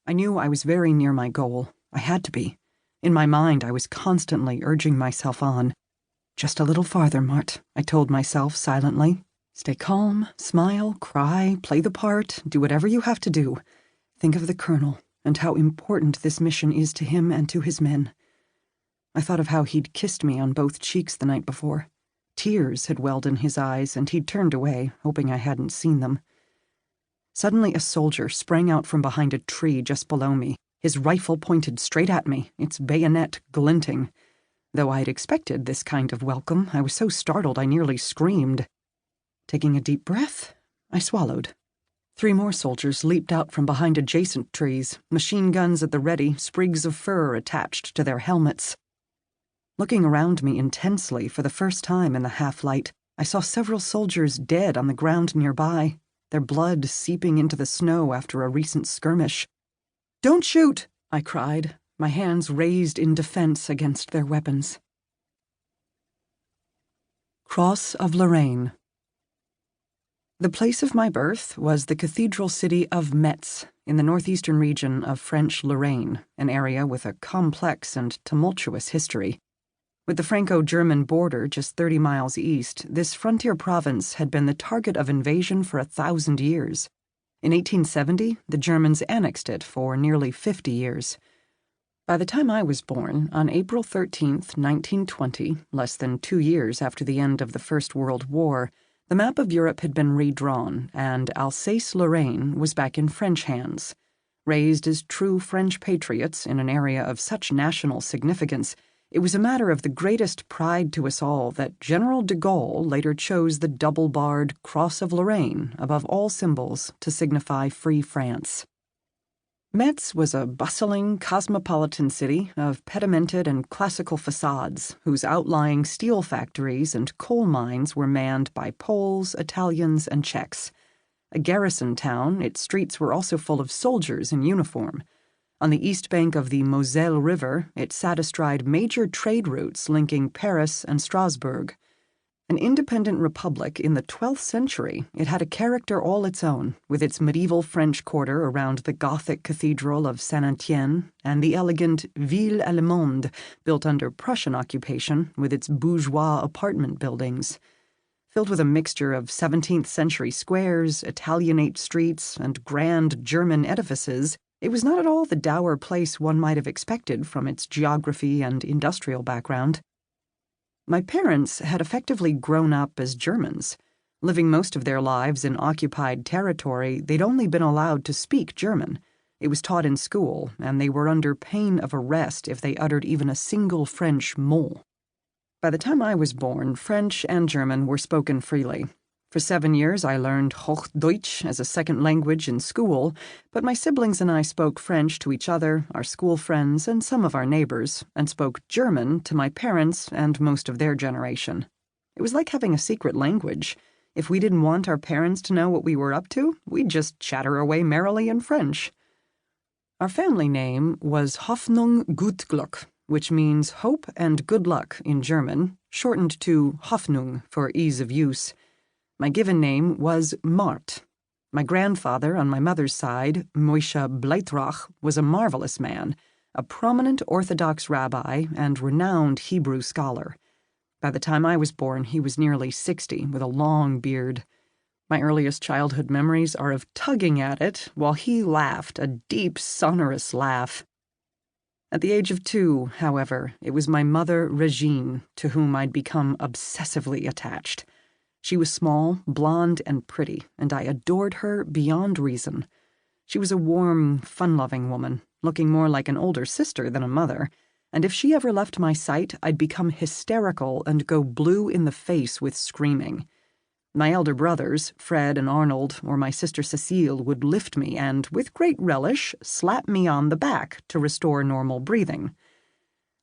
I knew I was very near my goal. I had to be. In my mind, I was constantly urging myself on. Just a little farther, Marthe, I told myself silently. Stay calm, smile, cry, play the part, do whatever you have to do. Think of the colonel and how important this mission is to him and to his men. I thought of how he'd kissed me on both cheeks the night before. Tears had welled in his eyes, and he'd turned away, hoping I hadn't seen them. Suddenly a soldier sprang out from behind a tree just below me, his rifle pointed straight at me, its bayonet glinting. Though I'd expected this kind of welcome, I was so startled I nearly screamed. Taking a deep breath, I swallowed. 3 more soldiers leaped out from behind adjacent trees, machine guns at the ready, sprigs of fur attached to their helmets. Looking around me intensely for the first time in the half-light, I saw several soldiers dead on the ground nearby, their blood seeping into the snow after a recent skirmish. "Don't shoot!" I cried, my hands raised in defense against their weapons. Cross of Lorraine. The place of my birth was the cathedral city of Metz, in the northeastern region of French Lorraine, an area with a complex and tumultuous history. With the Franco-German border just 30 miles east, this frontier province had been the target of invasion for 1,000 years. In 1870, the Germans annexed it for nearly 50 years. By the time I was born, on April 13th, 1920, less than 2 years after the end of the First World War, the map of Europe had been redrawn, and Alsace-Lorraine was back in French hands. Raised as true French patriots in an area of such national significance, it was a matter of the greatest pride to us all that General de Gaulle later chose the double-barred Cross of Lorraine above all symbols to signify Free France. Metz was a bustling, cosmopolitan city of pedimented and classical facades whose outlying steel factories and coal mines were manned by Poles, Italians, and Czechs. A garrison town, its streets were also full of soldiers in uniform. On the east bank of the Moselle River, it sat astride major trade routes linking Paris and Strasbourg. An independent republic in the 12th century, it had a character all its own, with its medieval French quarter around the Gothic cathedral of Saint-Étienne and the elegant Ville Allemande built under Prussian occupation with its bourgeois apartment buildings. Filled with a mixture of 17th century squares, Italianate streets, and grand German edifices, it was not at all the dour place one might have expected from its geography and industrial background. My parents had effectively grown up as Germans. Living most of their lives in occupied territory, they'd only been allowed to speak German. It was taught in school, and they were under pain of arrest if they uttered even a single French mot. By the time I was born, French and German were spoken freely. For 7 years, I learned Hochdeutsch as a second language in school, but my siblings and I spoke French to each other, our school friends, and some of our neighbors, and spoke German to my parents and most of their generation. It was like having a secret language. If we didn't want our parents to know what we were up to, we'd just chatter away merrily in French. Our family name was Hoffnung gut Glück, which means hope and good luck in German, shortened to Hoffnung for ease of use. My given name was Marthe. My grandfather on my mother's side, Moshe Bleitrach, was a marvelous man, a prominent Orthodox rabbi and renowned Hebrew scholar. By the time I was born, he was nearly 60, with a long beard. My earliest childhood memories are of tugging at it while he laughed, a deep, sonorous laugh. At the age of 2, however, it was my mother, Regine, to whom I'd become obsessively attached. She was small, blonde, and pretty, and I adored her beyond reason. She was a warm, fun-loving woman, looking more like an older sister than a mother, and if she ever left my sight, I'd become hysterical and go blue in the face with screaming. My elder brothers, Fred and Arnold, or my sister Cecile, would lift me and, with great relish, slap me on the back to restore normal breathing.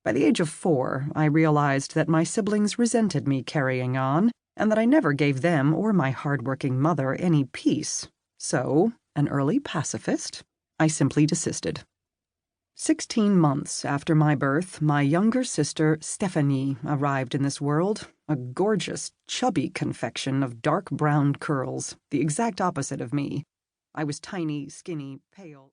By the age of 4, I realized that my siblings resented me carrying on, and that I never gave them or my hard-working mother any peace. So, an early pacifist, I simply desisted. 16 months after my birth, my younger sister, Stephanie, arrived in this world, a gorgeous, chubby confection of dark brown curls, the exact opposite of me. I was tiny, skinny, pale.